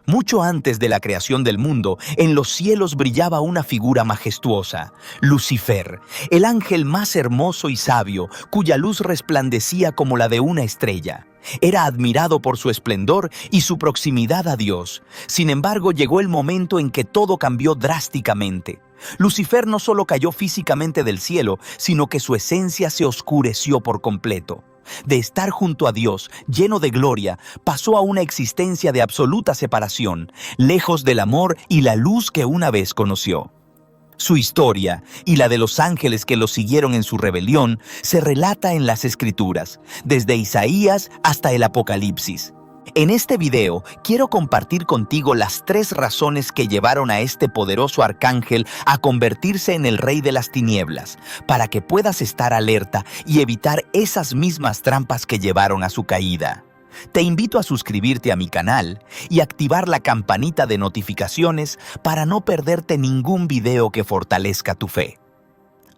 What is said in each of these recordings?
Mucho antes de la creación del mundo, en los cielos brillaba una figura majestuosa, Lucifer, el ángel más hermoso y sabio, cuya luz resplandecía como la de una estrella. Era admirado por su esplendor y su proximidad a Dios. Sin embargo, llegó el momento en que todo cambió drásticamente. Lucifer no solo cayó físicamente del cielo, sino que su esencia se oscureció por completo. De estar junto a Dios, lleno de gloria, pasó a una existencia de absoluta separación, lejos del amor y la luz que una vez conoció. Su historia, y la de los ángeles que lo siguieron en su rebelión, se relata en las Escrituras, desde Isaías hasta el Apocalipsis. En este video, quiero compartir contigo las 3 razones que llevaron a este poderoso arcángel a convertirse en el rey de las tinieblas, para que puedas estar alerta y evitar esas mismas trampas que llevaron a su caída. Te invito a suscribirte a mi canal y activar la campanita de notificaciones para no perderte ningún video que fortalezca tu fe.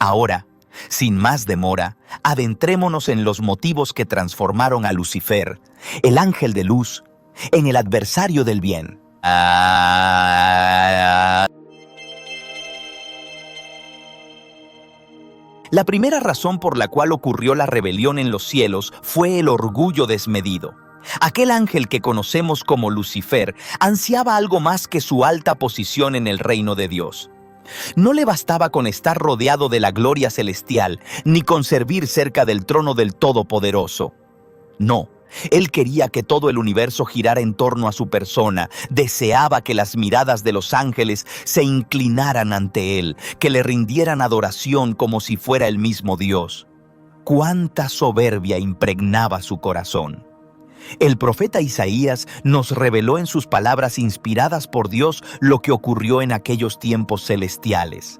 Ahora, sin más demora, adentrémonos en los motivos que transformaron a Lucifer, el ángel de luz, en el adversario del bien. La primera razón por la cual ocurrió la rebelión en los cielos fue el orgullo desmedido. Aquel ángel que conocemos como Lucifer ansiaba algo más que su alta posición en el reino de Dios. No le bastaba con estar rodeado de la gloria celestial, ni con servir cerca del trono del Todopoderoso. No, él quería que todo el universo girara en torno a su persona, deseaba que las miradas de los ángeles se inclinaran ante él, que le rindieran adoración como si fuera el mismo Dios. ¡Cuánta soberbia impregnaba su corazón! El profeta Isaías nos reveló en sus palabras inspiradas por Dios lo que ocurrió en aquellos tiempos celestiales.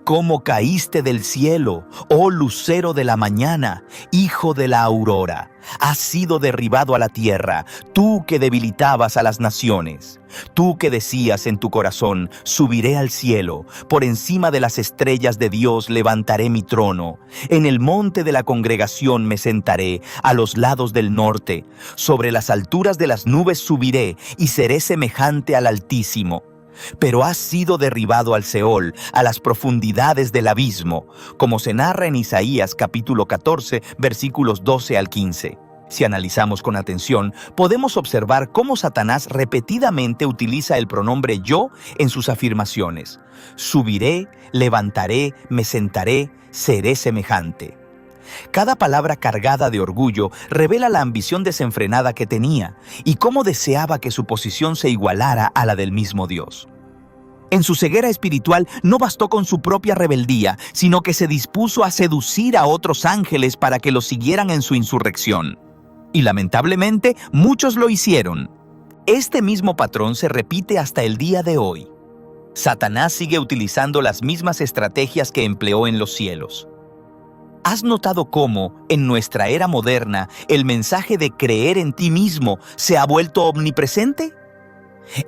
¿Cómo caíste del cielo, oh lucero de la mañana, hijo de la aurora? Has sido derribado a la tierra, tú que debilitabas a las naciones. Tú que decías en tu corazón, subiré al cielo, por encima de las estrellas de Dios levantaré mi trono. En el monte de la congregación me sentaré, a los lados del norte. Sobre las alturas de las nubes subiré, y seré semejante al Altísimo. Pero has sido derribado al Seol, a las profundidades del abismo, como se narra en Isaías capítulo 14, versículos 12 al 15. Si analizamos con atención, podemos observar cómo Satanás repetidamente utiliza el pronombre yo en sus afirmaciones. Subiré, levantaré, me sentaré, seré semejante. Cada palabra cargada de orgullo revela la ambición desenfrenada que tenía y cómo deseaba que su posición se igualara a la del mismo Dios. En su ceguera espiritual no bastó con su propia rebeldía, sino que se dispuso a seducir a otros ángeles para que lo siguieran en su insurrección. Y lamentablemente, muchos lo hicieron. Este mismo patrón se repite hasta el día de hoy. Satanás sigue utilizando las mismas estrategias que empleó en los cielos. ¿Has notado cómo, en nuestra era moderna, el mensaje de creer en ti mismo se ha vuelto omnipresente?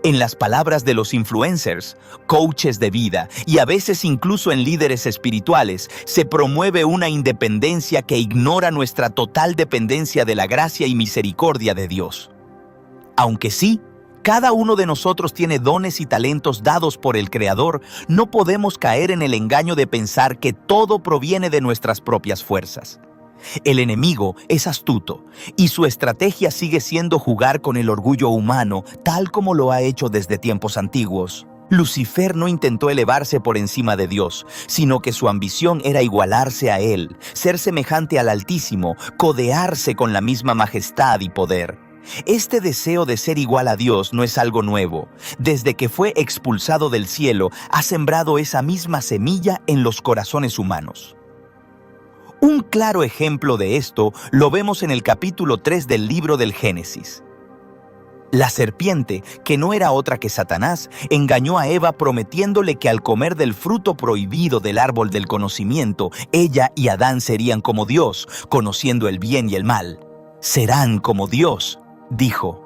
En las palabras de los influencers, coaches de vida y a veces incluso en líderes espirituales, se promueve una independencia que ignora nuestra total dependencia de la gracia y misericordia de Dios. Aunque sí, cada uno de nosotros tiene dones y talentos dados por el Creador, no podemos caer en el engaño de pensar que todo proviene de nuestras propias fuerzas. El enemigo es astuto y su estrategia sigue siendo jugar con el orgullo humano, tal como lo ha hecho desde tiempos antiguos. Lucifer no intentó elevarse por encima de Dios, sino que su ambición era igualarse a Él, ser semejante al Altísimo, codearse con la misma majestad y poder. Este deseo de ser igual a Dios no es algo nuevo. Desde que fue expulsado del cielo, ha sembrado esa misma semilla en los corazones humanos. Un claro ejemplo de esto lo vemos en el capítulo 3 del libro del Génesis. La serpiente, que no era otra que Satanás, engañó a Eva prometiéndole que al comer del fruto prohibido del árbol del conocimiento, ella y Adán serían como Dios, conociendo el bien y el mal. Serán como Dios, dijo.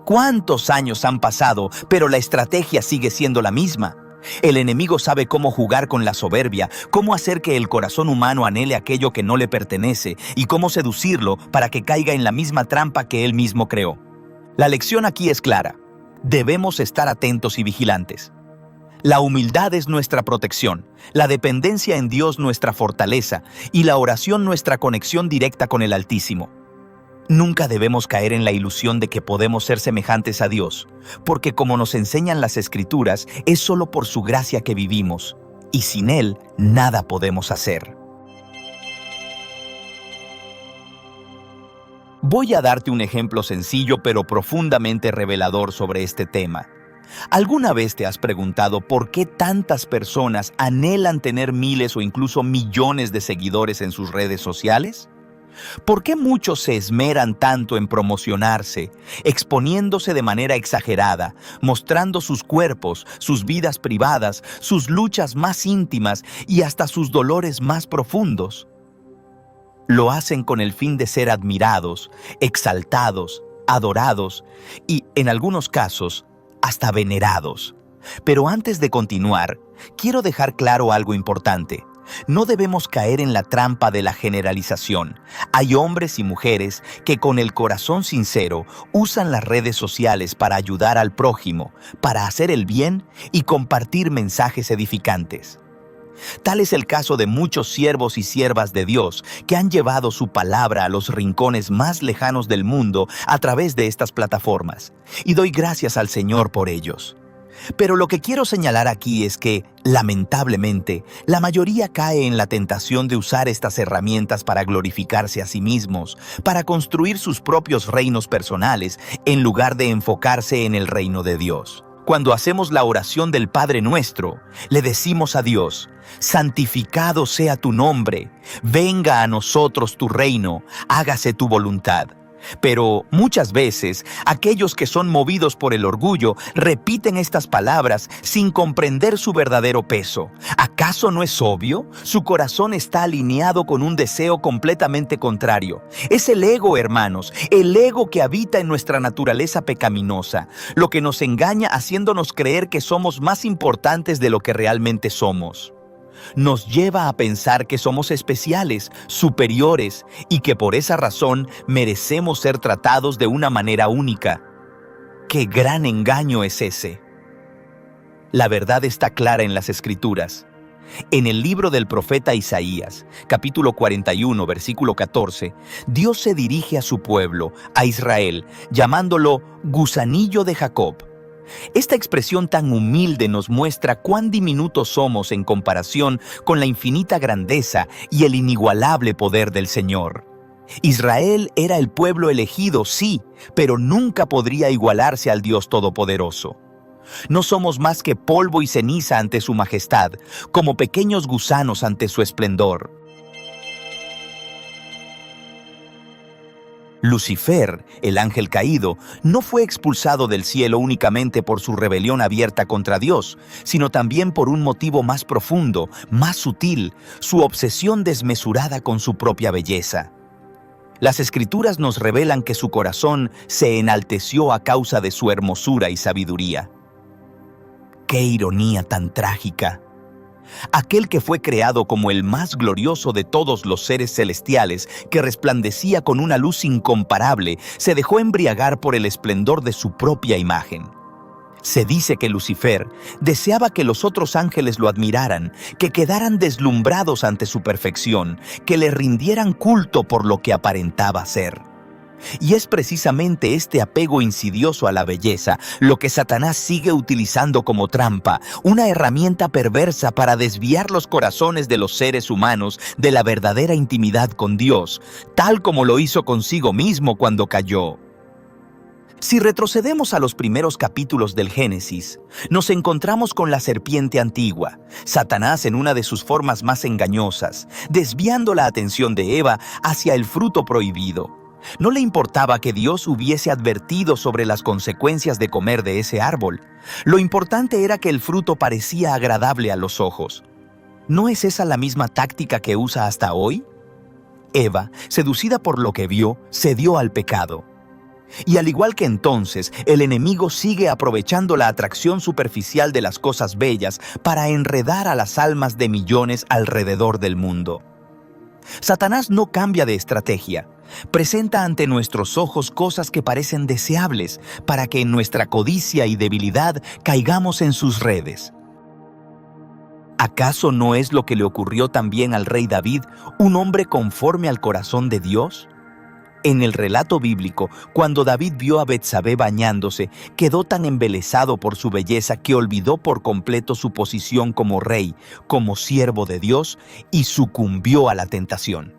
¿Cuántos años han pasado, pero la estrategia sigue siendo la misma? El enemigo sabe cómo jugar con la soberbia, cómo hacer que el corazón humano anhele aquello que no le pertenece y cómo seducirlo para que caiga en la misma trampa que él mismo creó. La lección aquí es clara. Debemos estar atentos y vigilantes. La humildad es nuestra protección, la dependencia en Dios nuestra fortaleza y la oración nuestra conexión directa con el Altísimo. Nunca debemos caer en la ilusión de que podemos ser semejantes a Dios, porque como nos enseñan las Escrituras, es solo por su gracia que vivimos, y sin Él nada podemos hacer. Voy a darte un ejemplo sencillo pero profundamente revelador sobre este tema. ¿Alguna vez te has preguntado por qué tantas personas anhelan tener miles o incluso millones de seguidores en sus redes sociales? ¿Por qué muchos se esmeran tanto en promocionarse, exponiéndose de manera exagerada, mostrando sus cuerpos, sus vidas privadas, sus luchas más íntimas y hasta sus dolores más profundos? Lo hacen con el fin de ser admirados, exaltados, adorados y, en algunos casos, hasta venerados. Pero antes de continuar, quiero dejar claro algo importante. No debemos caer en la trampa de la generalización. Hay hombres y mujeres que con el corazón sincero usan las redes sociales para ayudar al prójimo, para hacer el bien y compartir mensajes edificantes. Tal es el caso de muchos siervos y siervas de Dios que han llevado su palabra a los rincones más lejanos del mundo a través de estas plataformas, y doy gracias al Señor por ellos. Pero lo que quiero señalar aquí es que, lamentablemente, la mayoría cae en la tentación de usar estas herramientas para glorificarse a sí mismos, para construir sus propios reinos personales, en lugar de enfocarse en el reino de Dios. Cuando hacemos la oración del Padre Nuestro, le decimos a Dios: santificado sea tu nombre, venga a nosotros tu reino, hágase tu voluntad. Pero muchas veces, aquellos que son movidos por el orgullo repiten estas palabras sin comprender su verdadero peso. ¿Acaso no es obvio? Su corazón está alineado con un deseo completamente contrario. Es el ego, hermanos, el ego que habita en nuestra naturaleza pecaminosa, lo que nos engaña haciéndonos creer que somos más importantes de lo que realmente somos. Nos lleva a pensar que somos especiales, superiores, y que por esa razón merecemos ser tratados de una manera única. ¡Qué gran engaño es ese! La verdad está clara en las Escrituras. En el libro del profeta Isaías, capítulo 41, versículo 14, Dios se dirige a su pueblo, a Israel, llamándolo gusanillo de Jacob. Esta expresión tan humilde nos muestra cuán diminutos somos en comparación con la infinita grandeza y el inigualable poder del Señor. Israel era el pueblo elegido, sí, pero nunca podría igualarse al Dios Todopoderoso. No somos más que polvo y ceniza ante su majestad, como pequeños gusanos ante su esplendor. Lucifer, el ángel caído, no fue expulsado del cielo únicamente por su rebelión abierta contra Dios, sino también por un motivo más profundo, más sutil, su obsesión desmesurada con su propia belleza. Las Escrituras nos revelan que su corazón se enalteció a causa de su hermosura y sabiduría. ¡Qué ironía tan trágica! Aquel que fue creado como el más glorioso de todos los seres celestiales, que resplandecía con una luz incomparable, se dejó embriagar por el esplendor de su propia imagen. Se dice que Lucifer deseaba que los otros ángeles lo admiraran, que quedaran deslumbrados ante su perfección, que le rindieran culto por lo que aparentaba ser. Y es precisamente este apego insidioso a la belleza lo que Satanás sigue utilizando como trampa, una herramienta perversa para desviar los corazones de los seres humanos de la verdadera intimidad con Dios, tal como lo hizo consigo mismo cuando cayó. Si retrocedemos a los primeros capítulos del Génesis, nos encontramos con la serpiente antigua, Satanás en una de sus formas más engañosas, desviando la atención de Eva hacia el fruto prohibido. No le importaba que Dios hubiese advertido sobre las consecuencias de comer de ese árbol. Lo importante era que el fruto parecía agradable a los ojos. ¿No es esa la misma táctica que usa hasta hoy? Eva, seducida por lo que vio, cedió al pecado. Y al igual que entonces, el enemigo sigue aprovechando la atracción superficial de las cosas bellas para enredar a las almas de millones alrededor del mundo. Satanás no cambia de estrategia. Presenta ante nuestros ojos cosas que parecen deseables para que en nuestra codicia y debilidad caigamos en sus redes. ¿Acaso no es lo que le ocurrió también al rey David, un hombre conforme al corazón de Dios? En el relato bíblico, cuando David vio a Betsabé bañándose, quedó tan embelesado por su belleza que olvidó por completo su posición como rey, como siervo de Dios, y sucumbió a la tentación.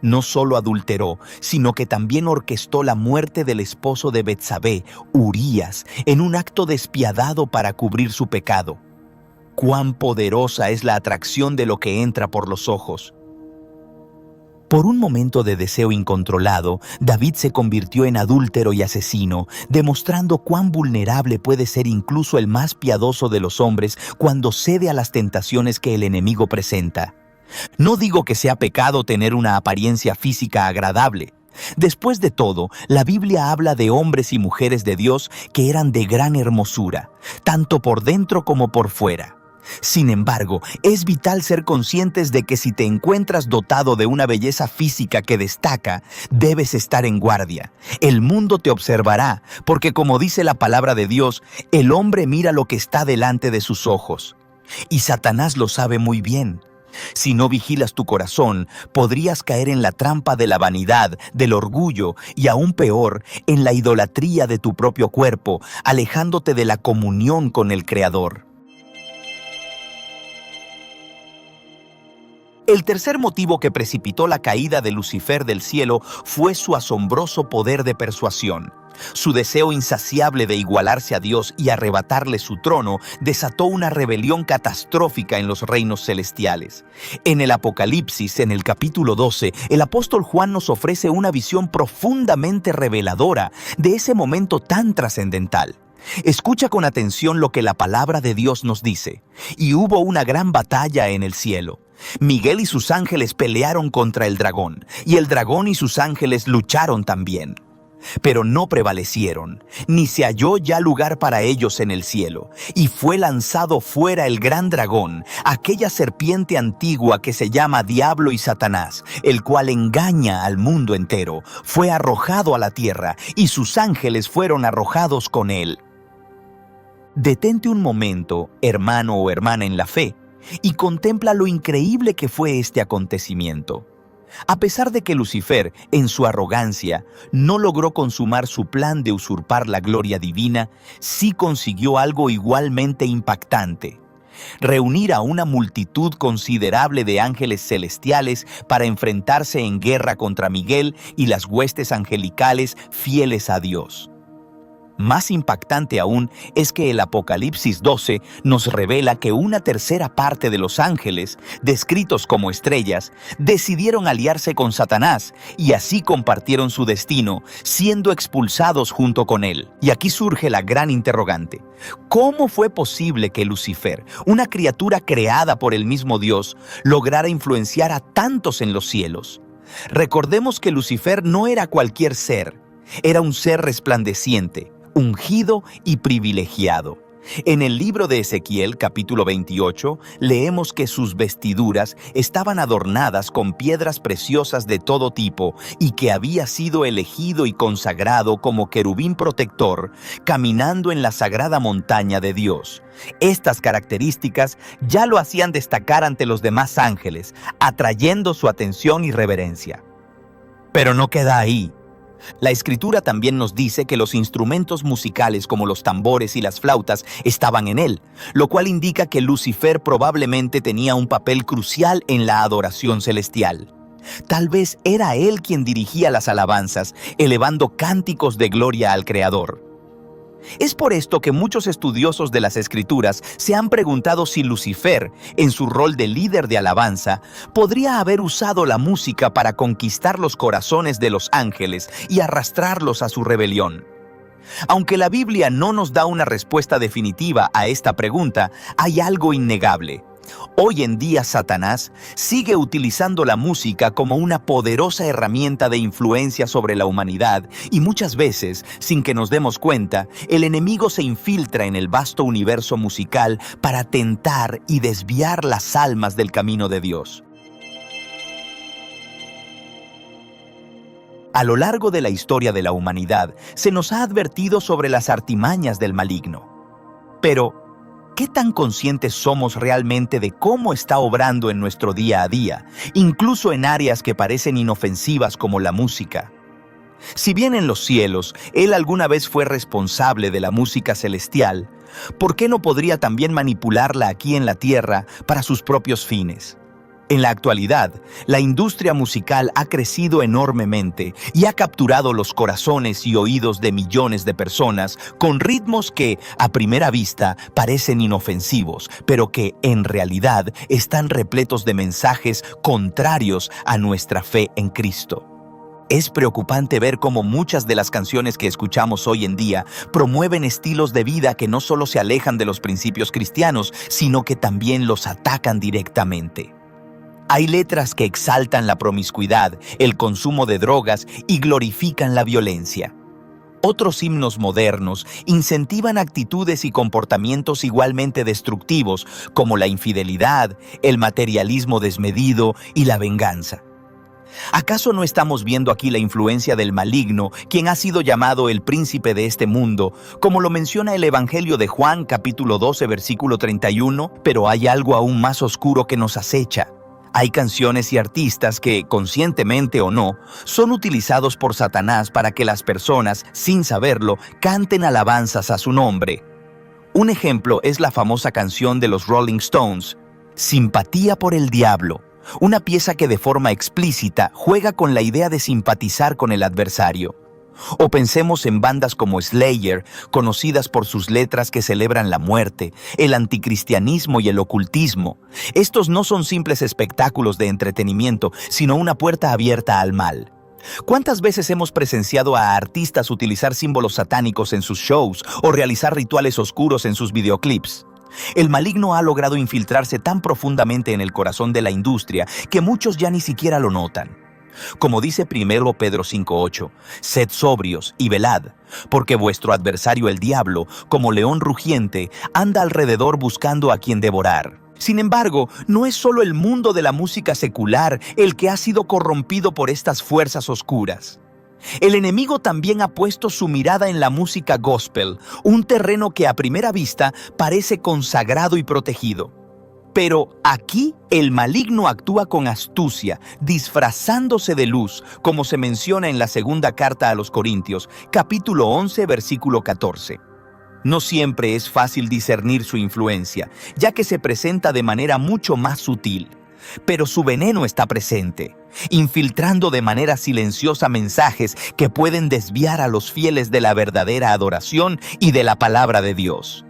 No solo adulteró, sino que también orquestó la muerte del esposo de Betsabé, Urías, en un acto despiadado para cubrir su pecado. Cuán poderosa es la atracción de lo que entra por los ojos. Por un momento de deseo incontrolado, David se convirtió en adúltero y asesino, demostrando cuán vulnerable puede ser incluso el más piadoso de los hombres cuando cede a las tentaciones que el enemigo presenta. No digo que sea pecado tener una apariencia física agradable. Después de todo, la Biblia habla de hombres y mujeres de Dios que eran de gran hermosura, tanto por dentro como por fuera. Sin embargo, es vital ser conscientes de que si te encuentras dotado de una belleza física que destaca, debes estar en guardia. El mundo te observará, porque como dice la palabra de Dios, el hombre mira lo que está delante de sus ojos. Y Satanás lo sabe muy bien. Si no vigilas tu corazón, podrías caer en la trampa de la vanidad, del orgullo y aún peor, en la idolatría de tu propio cuerpo, alejándote de la comunión con el Creador. El tercer motivo que precipitó la caída de Lucifer del cielo fue su asombroso poder de persuasión. Su deseo insaciable de igualarse a Dios y arrebatarle su trono desató una rebelión catastrófica en los reinos celestiales. En el Apocalipsis, en el capítulo 12, el apóstol Juan nos ofrece una visión profundamente reveladora de ese momento tan trascendental. Escucha con atención lo que la palabra de Dios nos dice. Y hubo una gran batalla en el cielo. Miguel y sus ángeles pelearon contra el dragón, y el dragón y sus ángeles lucharon también. Pero no prevalecieron, ni se halló ya lugar para ellos en el cielo, y fue lanzado fuera el gran dragón, aquella serpiente antigua que se llama Diablo y Satanás, el cual engaña al mundo entero. Fue arrojado a la tierra, y sus ángeles fueron arrojados con él. Detente un momento, hermano o hermana en la fe, y contempla lo increíble que fue este acontecimiento. A pesar de que Lucifer, en su arrogancia, no logró consumar su plan de usurpar la gloria divina, sí consiguió algo igualmente impactante: reunir a una multitud considerable de ángeles celestiales para enfrentarse en guerra contra Miguel y las huestes angelicales fieles a Dios. Más impactante aún es que el Apocalipsis 12 nos revela que una tercera parte de los ángeles, descritos como estrellas, decidieron aliarse con Satanás y así compartieron su destino, siendo expulsados junto con él. Y aquí surge la gran interrogante: ¿cómo fue posible que Lucifer, una criatura creada por el mismo Dios, lograra influenciar a tantos en los cielos? Recordemos que Lucifer no era cualquier ser, era un ser resplandeciente, ungido y privilegiado. En el libro de Ezequiel, capítulo 28, leemos que sus vestiduras estaban adornadas con piedras preciosas de todo tipo y que había sido elegido y consagrado como querubín protector, caminando en la sagrada montaña de Dios. Estas características ya lo hacían destacar ante los demás ángeles, atrayendo su atención y reverencia. Pero no queda ahí. La Escritura también nos dice que los instrumentos musicales como los tambores y las flautas estaban en él, lo cual indica que Lucifer probablemente tenía un papel crucial en la adoración celestial. Tal vez era él quien dirigía las alabanzas, elevando cánticos de gloria al Creador. Es por esto que muchos estudiosos de las Escrituras se han preguntado si Lucifer, en su rol de líder de alabanza, podría haber usado la música para conquistar los corazones de los ángeles y arrastrarlos a su rebelión. Aunque la Biblia no nos da una respuesta definitiva a esta pregunta, hay algo innegable. Hoy en día Satanás sigue utilizando la música como una poderosa herramienta de influencia sobre la humanidad y muchas veces, sin que nos demos cuenta, el enemigo se infiltra en el vasto universo musical para tentar y desviar las almas del camino de Dios. A lo largo de la historia de la humanidad, se nos ha advertido sobre las artimañas del maligno. Pero, ¿qué tan conscientes somos realmente de cómo está obrando en nuestro día a día, incluso en áreas que parecen inofensivas como la música? Si bien en los cielos, Él alguna vez fue responsable de la música celestial, ¿por qué no podría también manipularla aquí en la tierra para sus propios fines? En la actualidad, la industria musical ha crecido enormemente y ha capturado los corazones y oídos de millones de personas con ritmos que, a primera vista, parecen inofensivos, pero que, en realidad, están repletos de mensajes contrarios a nuestra fe en Cristo. Es preocupante ver cómo muchas de las canciones que escuchamos hoy en día promueven estilos de vida que no solo se alejan de los principios cristianos, sino que también los atacan directamente. Hay letras que exaltan la promiscuidad, el consumo de drogas y glorifican la violencia. Otros himnos modernos incentivan actitudes y comportamientos igualmente destructivos, como la infidelidad, el materialismo desmedido y la venganza. ¿Acaso no estamos viendo aquí la influencia del maligno, quien ha sido llamado el príncipe de este mundo, como lo menciona el Evangelio de Juan, capítulo 12, versículo 31? Pero hay algo aún más oscuro que nos acecha. Hay canciones y artistas que, conscientemente o no, son utilizados por Satanás para que las personas, sin saberlo, canten alabanzas a su nombre. Un ejemplo es la famosa canción de los Rolling Stones, Simpatía por el Diablo, una pieza que de forma explícita juega con la idea de simpatizar con el adversario. O pensemos en bandas como Slayer, conocidas por sus letras que celebran la muerte, el anticristianismo y el ocultismo. Estos no son simples espectáculos de entretenimiento, sino una puerta abierta al mal. ¿Cuántas veces hemos presenciado a artistas utilizar símbolos satánicos en sus shows o realizar rituales oscuros en sus videoclips? El maligno ha logrado infiltrarse tan profundamente en el corazón de la industria que muchos ya ni siquiera lo notan. Como dice 1 Pedro 5:8, sed sobrios y velad, porque vuestro adversario el diablo, como león rugiente, anda alrededor buscando a quien devorar. Sin embargo, no es solo el mundo de la música secular el que ha sido corrompido por estas fuerzas oscuras. El enemigo también ha puesto su mirada en la música gospel, un terreno que a primera vista parece consagrado y protegido. Pero aquí el maligno actúa con astucia, disfrazándose de luz, como se menciona en la segunda carta a los Corintios, capítulo 11, versículo 14. No siempre es fácil discernir su influencia, ya que se presenta de manera mucho más sutil. Pero su veneno está presente, infiltrando de manera silenciosa mensajes que pueden desviar a los fieles de la verdadera adoración y de la palabra de Dios.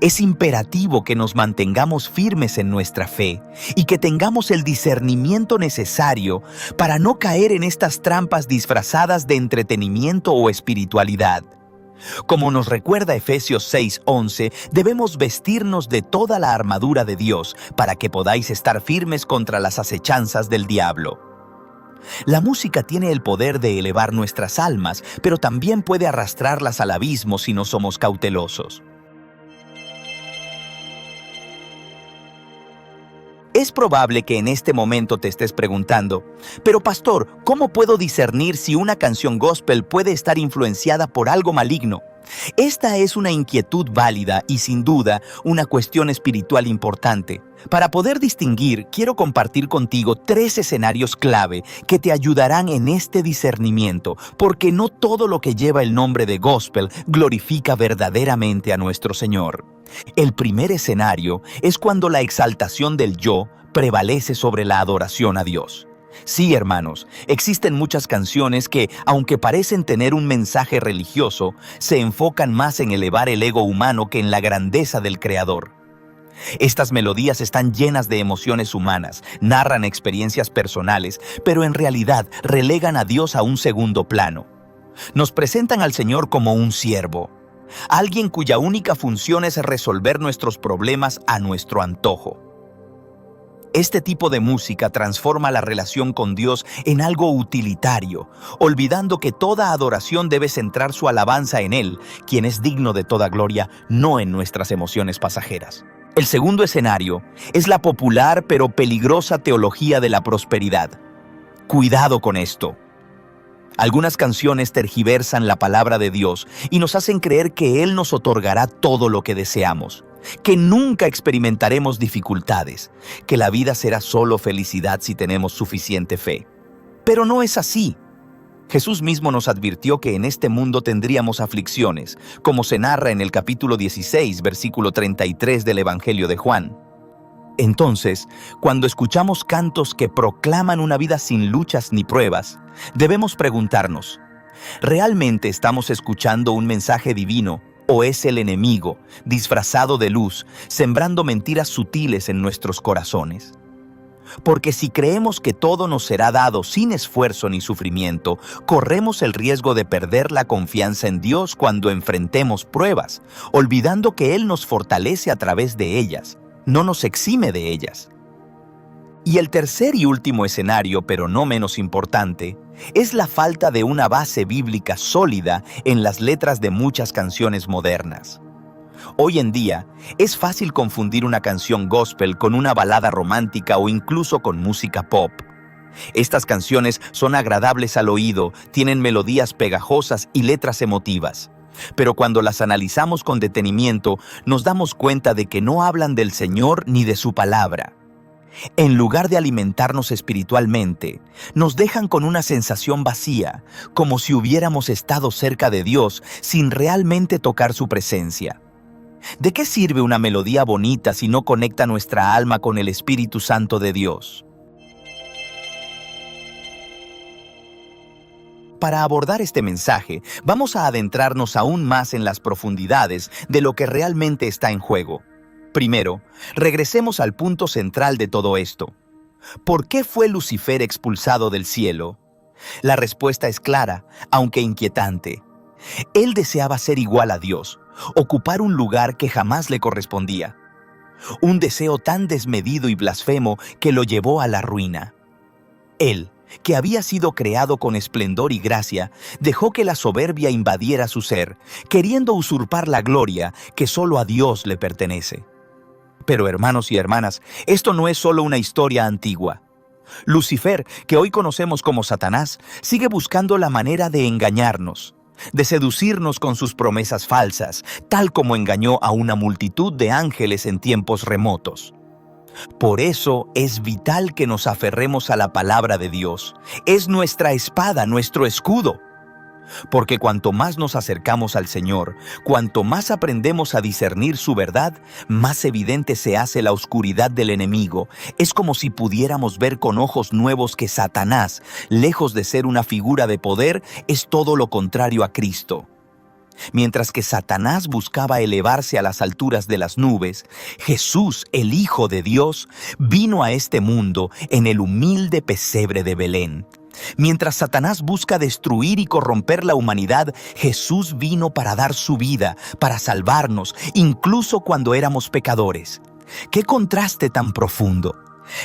Es imperativo que nos mantengamos firmes en nuestra fe y que tengamos el discernimiento necesario para no caer en estas trampas disfrazadas de entretenimiento o espiritualidad. Como nos recuerda Efesios 6:11, debemos vestirnos de toda la armadura de Dios para que podáis estar firmes contra las acechanzas del diablo. La música tiene el poder de elevar nuestras almas, pero también puede arrastrarlas al abismo si no somos cautelosos. Es probable que en este momento te estés preguntando, pero pastor, ¿cómo puedo discernir si una canción gospel puede estar influenciada por algo maligno? Esta es una inquietud válida y sin duda una cuestión espiritual importante. Para poder distinguir, quiero compartir contigo 3 escenarios clave que te ayudarán en este discernimiento, porque no todo lo que lleva el nombre de gospel glorifica verdaderamente a nuestro Señor. El primer escenario es cuando la exaltación del yo prevalece sobre la adoración a Dios. Sí, hermanos, existen muchas canciones que, aunque parecen tener un mensaje religioso, se enfocan más en elevar el ego humano que en la grandeza del Creador. Estas melodías están llenas de emociones humanas, narran experiencias personales, pero en realidad relegan a Dios a un segundo plano. Nos presentan al Señor como un siervo, alguien cuya única función es resolver nuestros problemas a nuestro antojo. Este tipo de música transforma la relación con Dios en algo utilitario, olvidando que toda adoración debe centrar su alabanza en Él, quien es digno de toda gloria, no en nuestras emociones pasajeras. El segundo escenario es la popular pero peligrosa teología de la prosperidad. Cuidado con esto. Algunas canciones tergiversan la palabra de Dios y nos hacen creer que Él nos otorgará todo lo que deseamos, que nunca experimentaremos dificultades, que la vida será solo felicidad si tenemos suficiente fe. Pero no es así. Jesús mismo nos advirtió que en este mundo tendríamos aflicciones, como se narra en el capítulo 16, versículo 33 del Evangelio de Juan. Entonces, cuando escuchamos cantos que proclaman una vida sin luchas ni pruebas, debemos preguntarnos, ¿realmente estamos escuchando un mensaje divino o es el enemigo, disfrazado de luz, sembrando mentiras sutiles en nuestros corazones? Porque si creemos que todo nos será dado sin esfuerzo ni sufrimiento, corremos el riesgo de perder la confianza en Dios cuando enfrentemos pruebas, olvidando que Él nos fortalece a través de ellas, no nos exime de ellas. Y el tercer y último escenario, pero no menos importante, es la falta de una base bíblica sólida en las letras de muchas canciones modernas. Hoy en día, es fácil confundir una canción gospel con una balada romántica o incluso con música pop. Estas canciones son agradables al oído, tienen melodías pegajosas y letras emotivas. Pero cuando las analizamos con detenimiento, nos damos cuenta de que no hablan del Señor ni de su palabra. En lugar de alimentarnos espiritualmente, nos dejan con una sensación vacía, como si hubiéramos estado cerca de Dios sin realmente tocar su presencia. ¿De qué sirve una melodía bonita si no conecta nuestra alma con el Espíritu Santo de Dios? Para abordar este mensaje, vamos a adentrarnos aún más en las profundidades de lo que realmente está en juego. Primero, regresemos al punto central de todo esto. ¿Por qué fue Lucifer expulsado del cielo? La respuesta es clara, aunque inquietante. Él deseaba ser igual a Dios, ocupar un lugar que jamás le correspondía. Un deseo tan desmedido y blasfemo que lo llevó a la ruina. Él, que había sido creado con esplendor y gracia, dejó que la soberbia invadiera su ser, queriendo usurpar la gloria que solo a Dios le pertenece. Pero hermanos y hermanas, esto no es solo una historia antigua. Lucifer, que hoy conocemos como Satanás, sigue buscando la manera de engañarnos, de seducirnos con sus promesas falsas, tal como engañó a una multitud de ángeles en tiempos remotos. Por eso es vital que nos aferremos a la palabra de Dios. Es nuestra espada, nuestro escudo. Porque cuanto más nos acercamos al Señor, cuanto más aprendemos a discernir su verdad, más evidente se hace la oscuridad del enemigo. Es como si pudiéramos ver con ojos nuevos que Satanás, lejos de ser una figura de poder, es todo lo contrario a Cristo. Mientras que Satanás buscaba elevarse a las alturas de las nubes, Jesús, el Hijo de Dios, vino a este mundo en el humilde pesebre de Belén. Mientras Satanás busca destruir y corromper la humanidad, Jesús vino para dar su vida, para salvarnos, incluso cuando éramos pecadores. ¡Qué contraste tan profundo!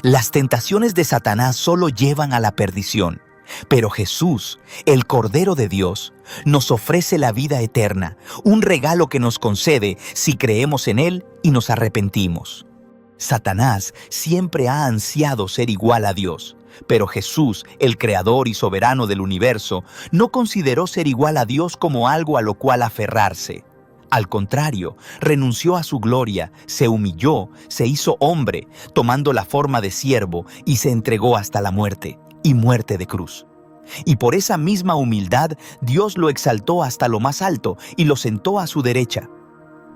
Las tentaciones de Satanás solo llevan a la perdición. Pero Jesús, el Cordero de Dios, nos ofrece la vida eterna, un regalo que nos concede si creemos en Él y nos arrepentimos. Satanás siempre ha ansiado ser igual a Dios, pero Jesús, el Creador y Soberano del universo, no consideró ser igual a Dios como algo a lo cual aferrarse. Al contrario, renunció a su gloria, se humilló, se hizo hombre, tomando la forma de siervo y se entregó hasta la muerte, y muerte de cruz. Y por esa misma humildad, Dios lo exaltó hasta lo más alto y lo sentó a su derecha.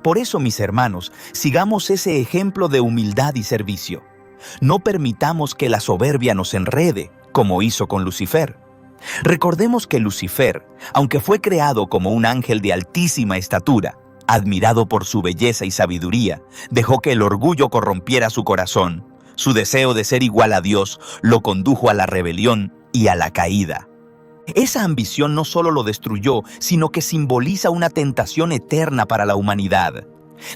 Por eso, mis hermanos, sigamos ese ejemplo de humildad y servicio. No permitamos que la soberbia nos enrede, como hizo con Lucifer. Recordemos que Lucifer, aunque fue creado como un ángel de altísima estatura, admirado por su belleza y sabiduría, dejó que el orgullo corrompiera su corazón. Su deseo de ser igual a Dios lo condujo a la rebelión y a la caída. Esa ambición no solo lo destruyó, sino que simboliza una tentación eterna para la humanidad.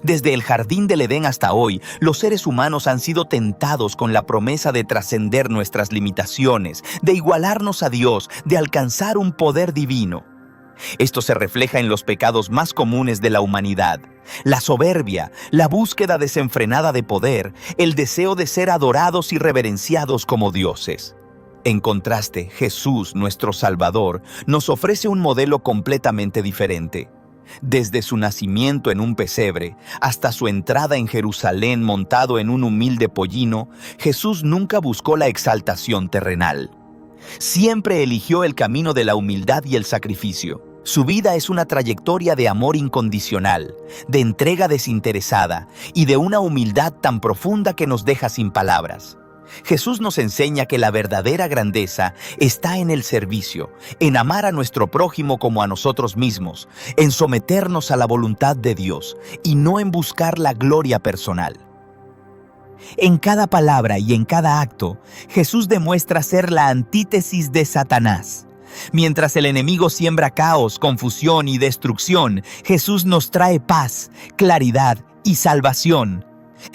Desde el jardín del Edén hasta hoy, los seres humanos han sido tentados con la promesa de trascender nuestras limitaciones, de igualarnos a Dios, de alcanzar un poder divino. Esto se refleja en los pecados más comunes de la humanidad: la soberbia, la búsqueda desenfrenada de poder, el deseo de ser adorados y reverenciados como dioses. En contraste, Jesús, nuestro Salvador, nos ofrece un modelo completamente diferente. Desde su nacimiento en un pesebre hasta su entrada en Jerusalén montado en un humilde pollino, Jesús nunca buscó la exaltación terrenal. Siempre eligió el camino de la humildad y el sacrificio. Su vida es una trayectoria de amor incondicional, de entrega desinteresada y de una humildad tan profunda que nos deja sin palabras. Jesús nos enseña que la verdadera grandeza está en el servicio, en amar a nuestro prójimo como a nosotros mismos, en someternos a la voluntad de Dios y no en buscar la gloria personal. En cada palabra y en cada acto, Jesús demuestra ser la antítesis de Satanás. Mientras el enemigo siembra caos, confusión y destrucción, Jesús nos trae paz, claridad y salvación.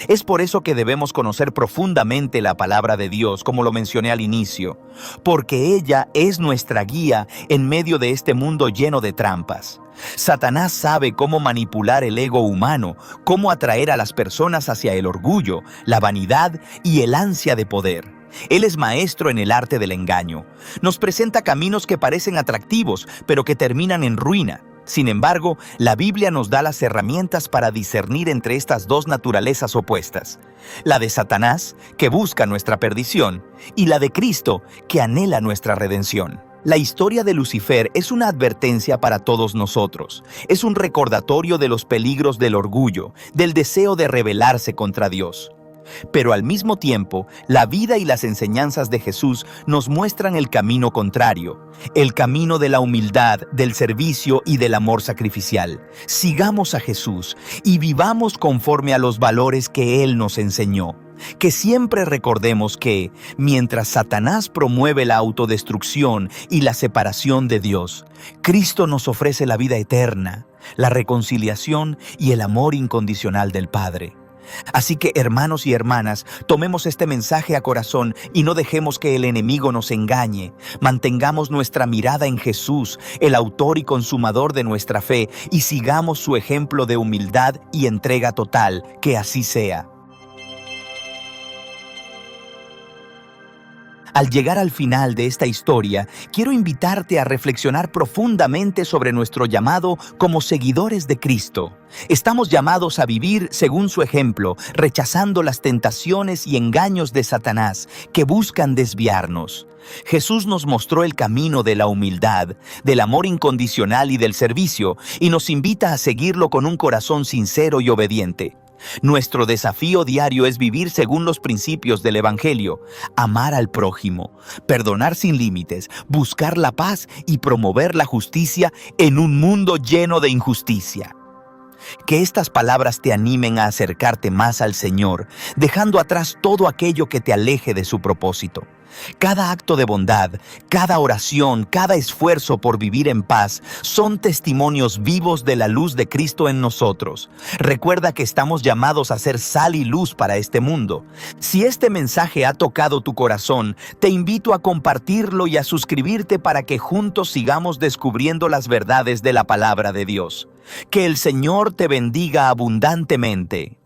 Es por eso que debemos conocer profundamente la palabra de Dios, como lo mencioné al inicio, porque ella es nuestra guía en medio de este mundo lleno de trampas. Satanás sabe cómo manipular el ego humano, cómo atraer a las personas hacia el orgullo, la vanidad y el ansia de poder. Él es maestro en el arte del engaño. Nos presenta caminos que parecen atractivos, pero que terminan en ruina. Sin embargo, la Biblia nos da las herramientas para discernir entre estas dos naturalezas opuestas. La de Satanás, que busca nuestra perdición, y la de Cristo, que anhela nuestra redención. La historia de Lucifer es una advertencia para todos nosotros. Es un recordatorio de los peligros del orgullo, del deseo de rebelarse contra Dios. Pero al mismo tiempo, la vida y las enseñanzas de Jesús nos muestran el camino contrario, el camino de la humildad, del servicio y del amor sacrificial. Sigamos a Jesús y vivamos conforme a los valores que Él nos enseñó. Que siempre recordemos que, mientras Satanás promueve la autodestrucción y la separación de Dios, Cristo nos ofrece la vida eterna, la reconciliación y el amor incondicional del Padre. Así que, hermanos y hermanas, tomemos este mensaje a corazón y no dejemos que el enemigo nos engañe. Mantengamos nuestra mirada en Jesús, el autor y consumador de nuestra fe, y sigamos su ejemplo de humildad y entrega total. Que así sea. Al llegar al final de esta historia, quiero invitarte a reflexionar profundamente sobre nuestro llamado como seguidores de Cristo. Estamos llamados a vivir según su ejemplo, rechazando las tentaciones y engaños de Satanás que buscan desviarnos. Jesús nos mostró el camino de la humildad, del amor incondicional y del servicio, y nos invita a seguirlo con un corazón sincero y obediente. Nuestro desafío diario es vivir según los principios del Evangelio, amar al prójimo, perdonar sin límites, buscar la paz y promover la justicia en un mundo lleno de injusticia. Que estas palabras te animen a acercarte más al Señor, dejando atrás todo aquello que te aleje de su propósito. Cada acto de bondad, cada oración, cada esfuerzo por vivir en paz son testimonios vivos de la luz de Cristo en nosotros. Recuerda que estamos llamados a ser sal y luz para este mundo. Si este mensaje ha tocado tu corazón, te invito a compartirlo y a suscribirte para que juntos sigamos descubriendo las verdades de la palabra de Dios. Que el Señor te bendiga abundantemente.